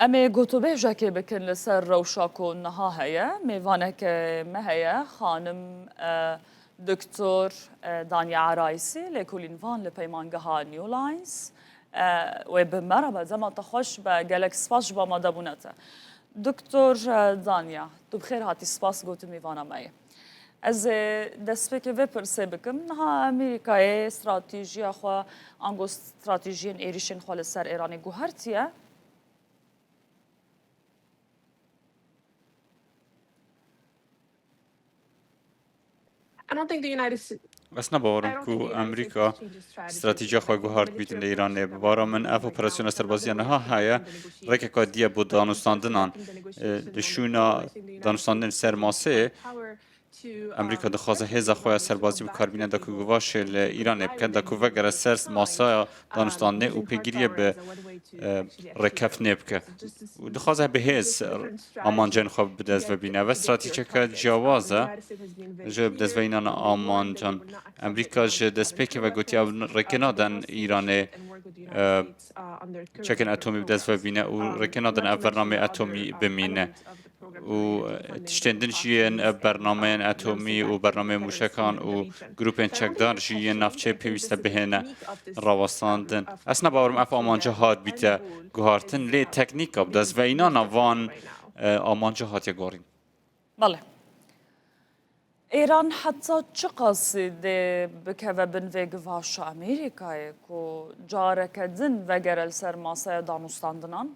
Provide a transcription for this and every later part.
أمي قوتو بيجاكي بكن لسر روشاكو نها هيا ميوانك ما هيا خانم دكتور دانيا عرايسي لكولين فان لبيمانجها نيو لاينز وبمرة زما تخش بجالك سباش بمدابونته دكتور دانيا تو بخير هاتي سباس قوتو ميوانا ماي از دسپیک و پرسه بکم نه امریکای استراتژی خو انگو استراتژی ایریشن خال سر ایرانی گوهرتیه أصلا باورم كو أمريكا استراتيجية خواهي هارد بيتن لإيران ببارا من أف أوبراسيون استربازية نها هاي ريكا كادية بو دانستاندنان دشونا دانستاندن سر ماسي أمريكا دخوازه هزا خواهي سربازي بكاربينه دا كو گواش لإيران بكن دا كو وگر سر ماسا دانستانده و پیگیریه به رکف نبکه و دخوازه به هز آمانجان خواه بدز و بینه و استراتیجه که جوازه جو بدز و اینان آمانجان امریکا جو دسپیکه و گوتی رکنادن ایران چکن اتمی بدز و بینه و رکنادن برنامه اتمی بمینه و تشتندن جیان برنامه اتمی و برنامه موشکان و گروپن چکدار جیان نفچه پیوسته بهنه راوستاندن اصلا باورم اف آمانجا هاد بیته گوهارتن لی تکنیک اب دست و اینا نوان آمانجا هات یگارین بله ایران حتی چه قصیده بکه و بنوی گواش امریکای که جارک دن و گرل سر ماسه دانستاندنان؟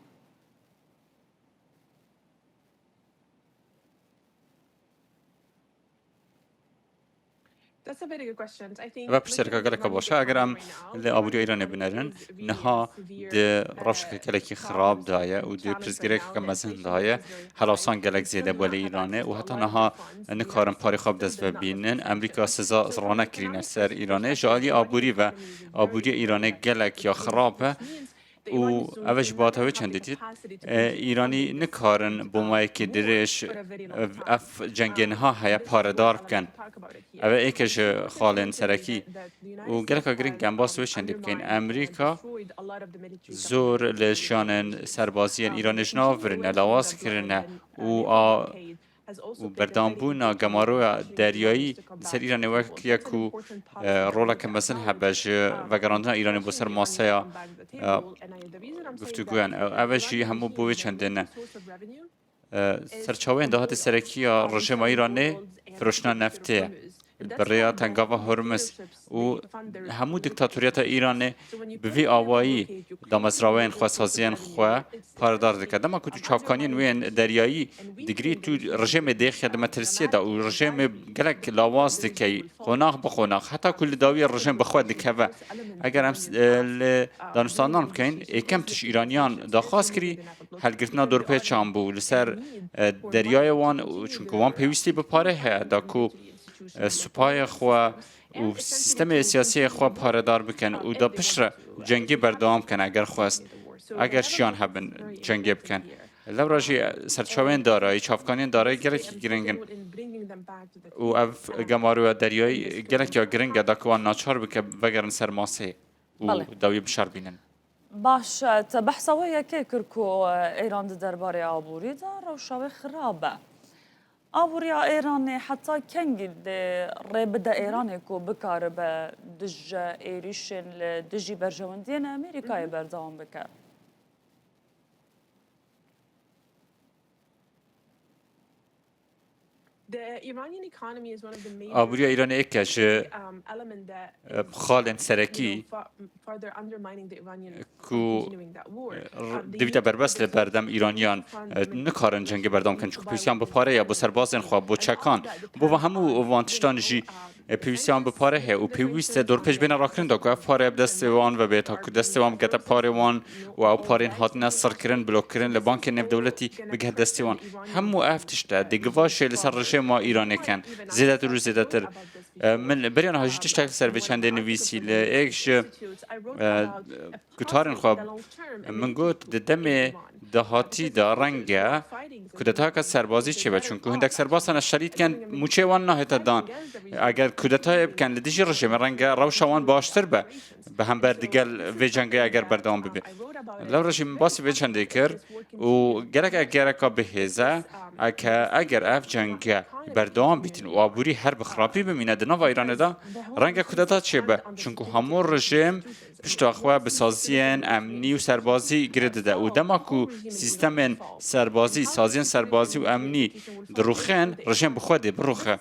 و پرسیارکا گلک باشه اگر هم لابوریا ایران بنرن نها د روشک کلکی خراب دایه و د پرزگیره که مزن دایه حلاسان گلک زیاده بالا ایرانه و حتی نها نکارن پاری خواب دست و بینن امریکا سزا رانه کرینه سر ایرانه جالی آبوری و آبوری ایرانه گلک یا خرابه و اوش باطوی چنده دید ایرانی نکارن بومایی که درش اف جنگین ها هیا پاردار بکن اوه ایکش خالن سرکی و گلکا گرین گنباس وی چنده بکن امریکا زور لشانن سربازی ایرانش ناورن لواز کرنه و بردامبونا گمارو دریایی سر ایران وقتی که رولا که مثلا هبج و گراندن ایران با سر ماسه گفتگویان اوشی همو بوی چندن سرچاوی اندهات سرکی رژیم ایرانی فروشنا نفته برای تنگاوا هرمز و همو دیکتاتوریت ایران به وی آوایی دامزراوین خواسازین خوا پاردار دکد اما که تو چافکانین وین دریایی دیگری تو رژیم دیخ خدمه ترسیه دا و رژیم گلک لاواز دکی خوناخ بخوناخ حتی کل داوی رژیم بخواد دکوه اگر هم دانستانان بکن ایکم تش ایرانیان داخواست کری هلگرتنا دور پیچان بو لسر دریای وان چونکه وان پیوستی بپاره ها دا که سپای خوا و سیستم سیاسی خوا پاردار بکن و دا پشر جنگی بردام کن اگر خواست اگر شیان هبن جنگی بکن لو راجی سرچاوین دارایی چافکانین دارایی گرکی گرنگن و اف گمارو دریایی گرک یا گرنگ دا کوان ناچار بکن وگرن سر ماسه و داوی بشار بینن باش تبحثوية كيكركو إيران درباري عبوري دار وشاوي خرابة آبوریا ایرانی حتی کنگی ربدا ایرانی کو بکاره دج ایریشن لدجی برجوندین امریکای بردام بکر. آبوریا ایران ایکش خالن سرکی کو دویتا بربست لبردم ایرانیان نکارن جنگ بردام کن چون پیوسیان بپاره یا با سربازن خواه با چکان با همو وانتشتان جی پیوسیان بپاره ه و پیوست دور پیش بین راکرین دا که پاره بدست وان و بیتا که دست وان گتا پاره وان و او پارین هاتن سر کرن بلوک کرن لبانک نف دولتی بگه دست وان همو افتشته دیگواش لسر رژیم ایرانی کن زیادت رو زیادتر من بریان هاجی تشتاق سر به چنده نویسی لایکش کتارن خواب من گوت دم دهاتی دا رنگه کودتا که سربازی چه بچون که هندک سربازان شرید کن موچه وان نه دان اگر کودتا بکن لدیجی رژیم رنگ روشوان باشتر به هم بردگل و جنگ اگر بردام ببی لو رژیم باسی و چنده کر و گرک که بهزه اگر اف جنگ بردام بیتین و آبوری هر بخرابی بمینه دنا و ایران دا رنگ کودتا چه به چون که همون رژیم پشتاخواه بسازین امنی و سربازی گرده ده و دماکو سیستم سربازی سازین سربازی و امنی دروخین رژیم بخواده بروخه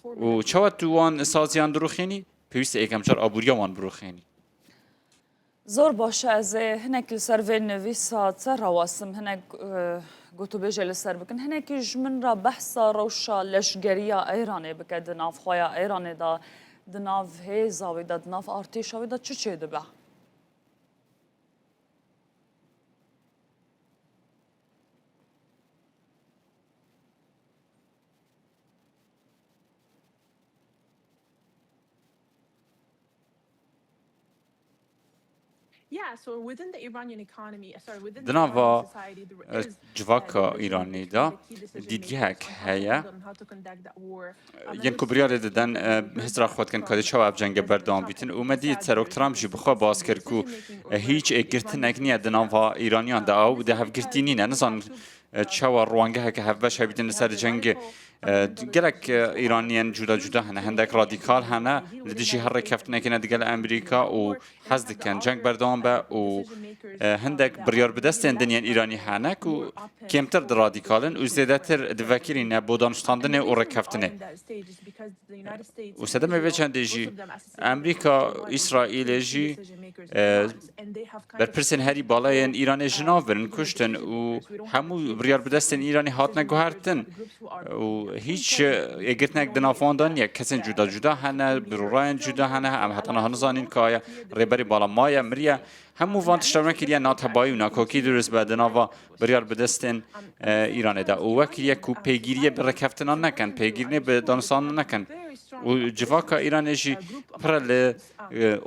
و چواد دوان سازیان دروخینی پیوست ایکم چار آبوریا وان بروخینی زور باشه از هنک لسر و نویسا تر واسم هنک گوتو بیجه لسر بکن هنک جمن را بحثا روشا لشگریا ایرانه بکه دناف خویا ایرانه دا دناف هیزاوی دا دناف آرتیشاوی دا چه دبه؟ دناوا جواکا ایرانی دا دیدیک هیا ین کبریار دادن هزار خود کن کادی چه جنگ بردام بیتن اومدی تروک ترامپ جی بخوا باز کرد کو هیچ اگرت نگنیه دناوا ایرانیان دا او ده هفگرتی نینه نزان چه روانگه که هفبش بیتن سر جنگ گلک ایرانیان جدا هنه هندک رادیکال هنه لدیجی هر رکفت نکنه دیگل امریکا و حزد کن جنگ بردام به و هندک بریار بدستن دنیان ایرانی هنه که کمتر در رادیکالن و زیاده تر دوکرینه بودانشتاندنه و رکفتنه و سدمه وچنده جی امریکا اسرائیل جی بر پرسن هری بالای ایران جناو برن کشتن و همو بریار بدستن ایرانی هات نگوهرتن و هیچ اگرت نک دنافاندن یک کسین جدا هنه بروراین جدا هنه هم حتی نه نزانین که ریبری بالا مایا مریا همو وانتشترمه کلیه ناتبایی و ناکوکی درست به دناوا بریار بدستن ایران ده و وکیه کو پیگیریه برکفتنان نکن پیگیریه به دانستان نکن و جواکا ایران جی پرل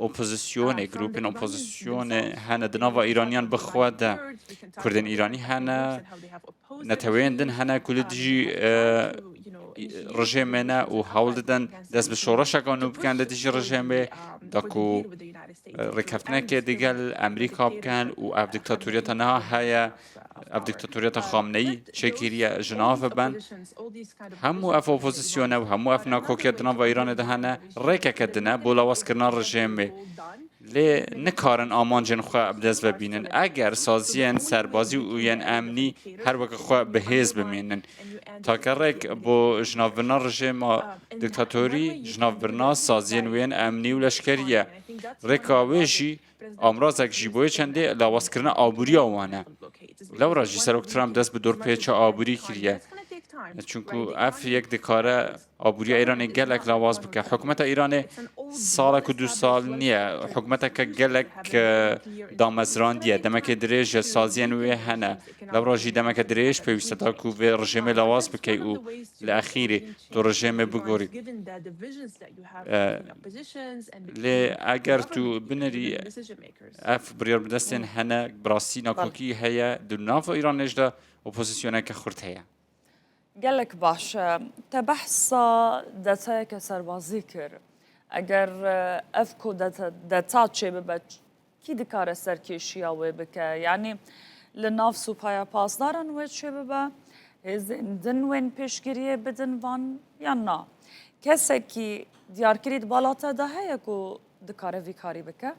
اپوزیسیون گروپین اپوزیسیون هنه دناوا ایرانیان بخواده کردن ایرانی هنه نتویندن هنه کل دیجی رژیمه و حول دادن دست به شورش اگانو بکن دیجی رژیمه داکو رکفتنه که دیگل امریکا بکن و اف دیکتاتوریت نه هیا اف دیکتاتوریت خامنه‌ای چکیری جناف بن همو اف اپوزیسیونه و همو اف ناکوکیت دنا و ایران دهنه ریکه کدنه بولاواس کرنا رژیمه لی نکارن آمان جن خواه بدز ببینن اگر سازین سربازی و ین امنی هر وقت خواه به حزب بمینن تا که ریک با جناف برنا رژیم دیکتاتوری جناف برنا سازین و ین امنی و لشکریه ریک آویجی امروزک جیبوی چنده لواس کرنا آبوریا وانه لو راجی سروک ترامپ دست به دور پیچه آبوری کریه چونکو اف یک دکاره آبوریا ایران گلک لواز بکه حکومت ایران سالک و 2 سال نیه حکومت که گلک دامزران دیه دمک دریج سازین و هنه لو راجی دمک دریج پیوسته تا کو و رژیم لواز بکه او لأخیری تو رژیم بگوری لی اگر تو بنری اف بریار بدستین هنه براسی ناکوکی هیا دو ناف ایران نجده اپوزیسیونه که خورد هیا گلک باش تبحثا دتا که سربازی کرد اگر افکو دتا چه ببد کی دکار سرکیشی آوی بکه یعنی لناف سوپایا پاس دارن و چه ببه زندن وین پیشگیری بدن وان یا نه کسی که دیار کرید بالاتا ده هیا کو دکار وی کاری بکه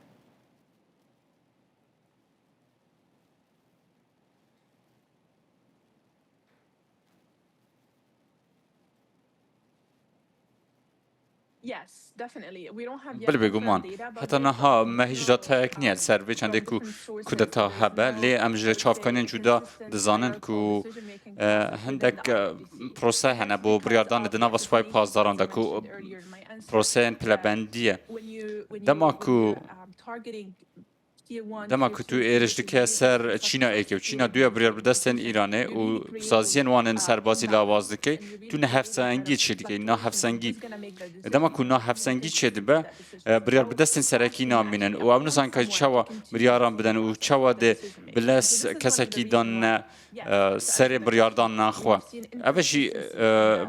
بله بگومان حتی نها ما هیچ داتا اکنیل سر به چنده کو کودتا هبه لی امجر چافکانین جدا دزانن کو هندک پروسه هنه بو بریاردان دنا و سوای پازداران دا کو پروسه پلبندیه دما کو دما کتو ایرش دکه سر چینا ایکه و چینا دویا بریار بدستن ایرانه و سازین وانن سربازی لاواز دکه تو نه هفسنگی چه دکه نه هفسنگی دما کو نه هفسنگی چه دبه بریار بدستن سرکی نامینن و امن سان که چوا بریاران بدن و چوا ده بلس کسکی دان سر بریاردان نخوا اوشی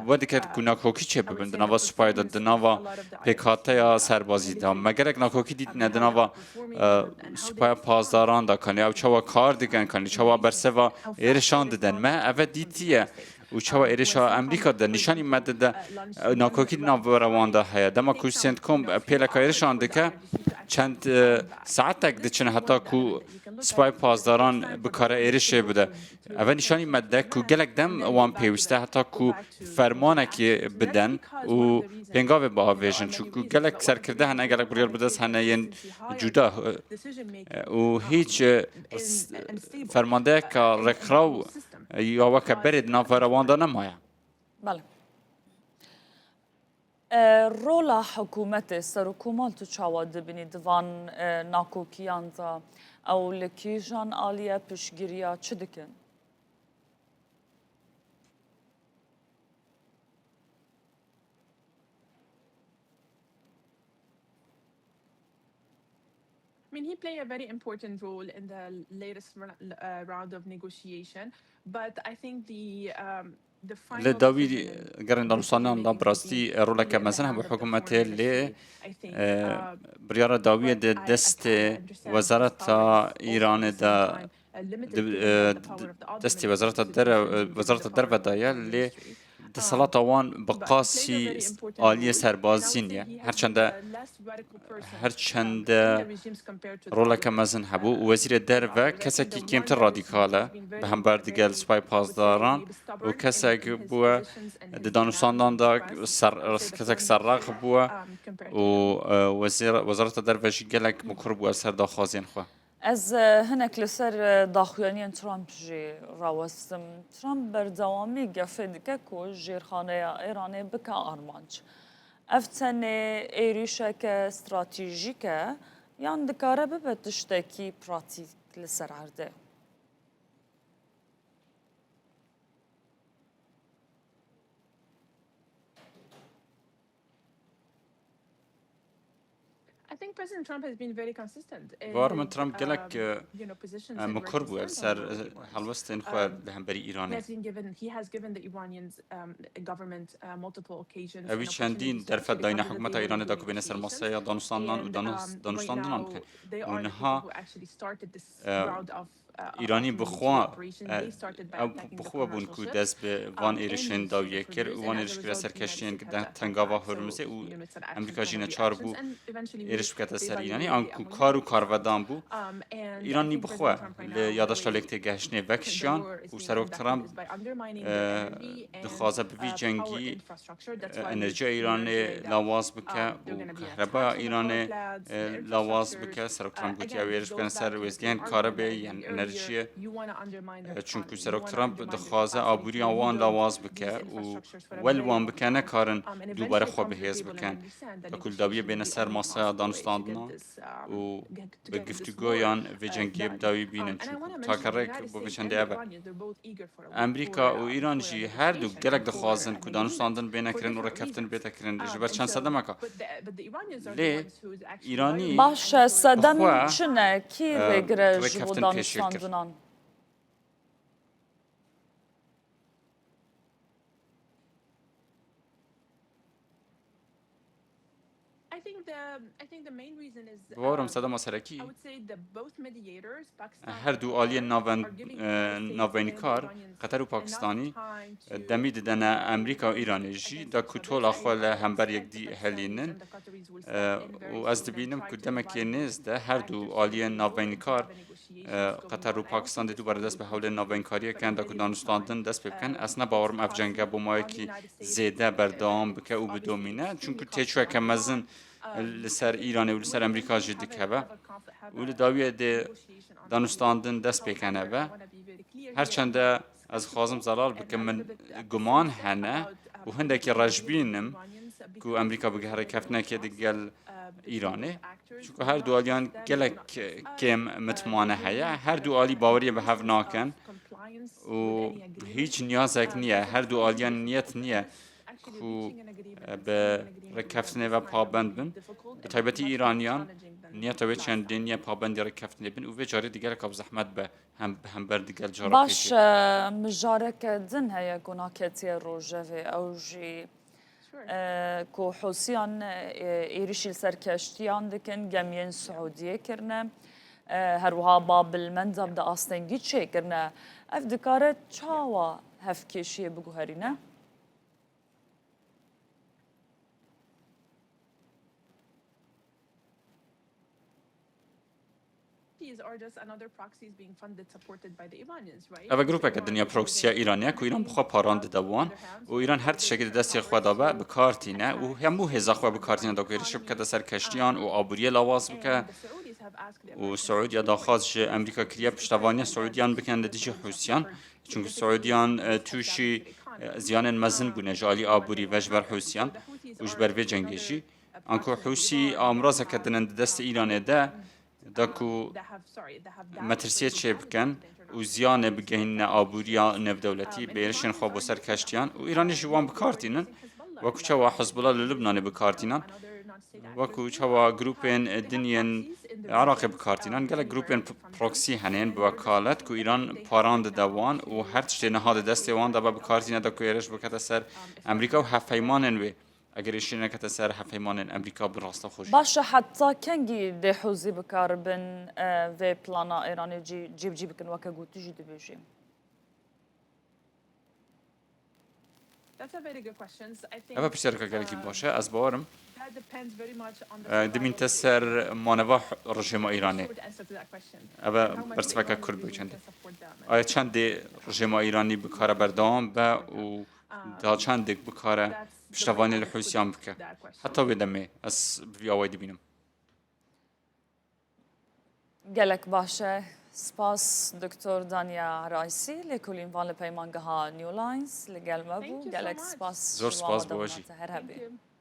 ودکت کو ناکوکی چه ببند نوا سپایدا دنوا پیکاته یا سربازی دا مگر اک ناکوکی دید ندنوا سپای پاسداران دا کنی او چوا کار دیگن کنی چوا برسوا ایرشان ددن ما اوه دیتیه و چوا ایرشا امریکا ده نشانی مده ده ناکوکی ناو روان ده هیا دما کو سنت کم پیلکا ایرشان دکه چند ساعت تک دچن حتی کو سپای پاسداران بکاره ایرشه بده اوه نشانی مده کو گلک دم وان پیوسته حتی کو فرمانه که بدن و پنگاوه با آویژن چون کو گلک سرکرده هنه گلک بریار بدست هنه ین جدا و هیچ فرمانده که رکراو یا وکه برید نافروان ده نمایه بله رولا حکومت سرکومال تو چاواد بینی دوان ناکوکیان تا او لکیجان آلیه پشگیریا چه دکن؟ I mean, he played a very important role in the latest round of negotiation, but I think the final لداوی گرن دانستانان دام براستی رولا که مثلا هم حکومت لی بریار داوی دست وزارت ایران دا دست وزارت در و دایا لی دسالات آوان بقاسی عالی سربازینیه هرچند رولا که مزن هبو وزیر در و کسی که کمتر رادیکاله به هم بردگل سپای پاسداران و کسی که بوه دانستاندان دا کسی که سرراغ بوه و وزارت در و جیگلک مکر بوه سر دا خوازین خواه از هنک لسر داخویانی ترامپ جی راوستم ترامپ بردوامی گفت که کو جیرخانه ایرانی بکا آرمانج افتن ایریشه که استراتژیکه یان دکاره ببتشتکی پراتیک لسر عرده I think President Trump has been very consistent. وارم ترامپ گلک مکر بود سر حلوستن خو به هم بری ایرانی. He has given the Iranians government multiple occasions. اوی چندین درفت داین حکومت ایرانی دا که بین سر ماسه دانستاندان و دانستاندان که اونها ایرانی بخوا بون که دست به وان ایرشن داویه کر وان ایرش کرد سرکشتین که تنگاوا هرمزه و امریکا جینه چار بو ایرش بکت سر ایرانی آنکو کار و کارودان بو ایرانی بخوا یادش لکته گشنه وکشیان و سروک ترامپ دخوازه بوی جنگی انرژی ایرانی لاواز بکه و کهربا ایرانی لاواز بکه سروک ترامپ گوتی اویرش بکن سر وزگین کاربه یعنی انرژی چونکو سروک ترامپ دخوازه آبوریا وان لاواز بکه و ول وان بکه نکارن دوباره خواه بهیز بکن کل داویه بین سر ماسه دانستاندنا و به گفتگویان و جنگی بداوی بینن چون تا کرک با بچنده اوه امریکا و ایران جی هر دو گلک دخوازن که دانستاندن بینه کرن و رکفتن بیتا کرن جبر چند صدم اکا لی ایرانی باشه صدم چنه کی رگرش و دانستاندنان وارم صدا مسرکی هر دو آلی ناوینکار قطر و پاکستانی دمید دن امریکا و ایرانی جی دا کتول آخوال همبر یک دی هلینن و از دبینم که دمکی نیست هر دو آلی ناوینکار قطر و پاکستان دو بر دست به حول ناوینکاری کن دا که دانستاندن دست بکن اصلا باورم افجنگه بومایی که زیده بردام بکه و بدومینه چون که تیچوه که مزن لسر ایران و لسر امریکا جدی که و لداویه ده دانستاندن دست بکنه و هرچند از خوازم زلال بکن من گمان هنه و هنده که رجبینم که امریکا بگه حرکت نکه دیگل ایرانه چون هر دو آلیان گلک کم متمانه هیا هر دو آلی باوری به هف ناکن و هیچ نیازک نیه هر دو آلیان نیت نیه کو به رکفتنه و پابند بن به طیبتی ایرانیان نیت و چند دنیا پابندی رکفتنه بن و به جاری دیگر کاب زحمت به هم بر دیگر جارا باش مجارك دن هيا كونا كتير روجافي او جي كو حوسيان ايريشي سركشتيان دكن جميين سعودية كرنا هروها باب المندب دا استنجي تشي كرنا اف دكارت چاوا هفكيشي بگو هرينا are just another proxies being funded supported by the Iranians, right? اوه گروپ که دنیا پروکسیا ایرانیه که ایران بخوا پاراند دوان و ایران هر تشکل دستی خود دابه به کارتینه و همو هزا خوا به کارتینه دا که رشب کده سر کشتیان و آبوریه لواز بکه و سعودیا داخواست امریکا کریه پشتوانی سعودیان بکن دیجی حوسیان چون سعودیان توشی زیان مزن بونه جالی آبوری و جبر حوسیان و جبر وی جنگیشی انکو حوسی آمراز کدنن دست ایرانه ده داکو مترسیت چه بکن و زیان بگهین آبوریا نف دولتی بیرشن خواب و سر کشتیان و ایرانی جوان بکارتینن وکو چوا حزب الله لبنان بکارتینن وکو چوا گروپین دنیان عراق بکارتینن گله گروپین پروکسی هنین بوکالت کو ایران پاراند دوان و هر تشتی نهاد دست وان دبا بکارتینه دا کو ایرش بکت سر امریکا و هفیمانن وی اگر ایشی نکت سر هفیمانن امریکا براستا خوش باشه حتی کنگی ده حوزی بکار بن و پلانا ایرانی جیب بکن وکا گوتی جی دبیجیم That's a very good question. I think اوه پشتر که گلکی باشه از باورم that depends very much on the دمین تسر مانوا رژیم ایرانی short answer to that question. اوه How much the برسفکه Iranians کرد really بچنده need to support them. آیا چند رژیم ایرانی بکاره بردام به و دا چند بکاره پشتوانی لحوسیان بکه حتی بدمه از وی آوائی بینم گلک باشه سپاس دکتر دانیا عرایسی لکولین وان لپیمانگه ها نیو لاینز لگل مبو Thank you so گلک much. سپاس زور سپاس جوان بواجی. دمانت هر هبی Thank you.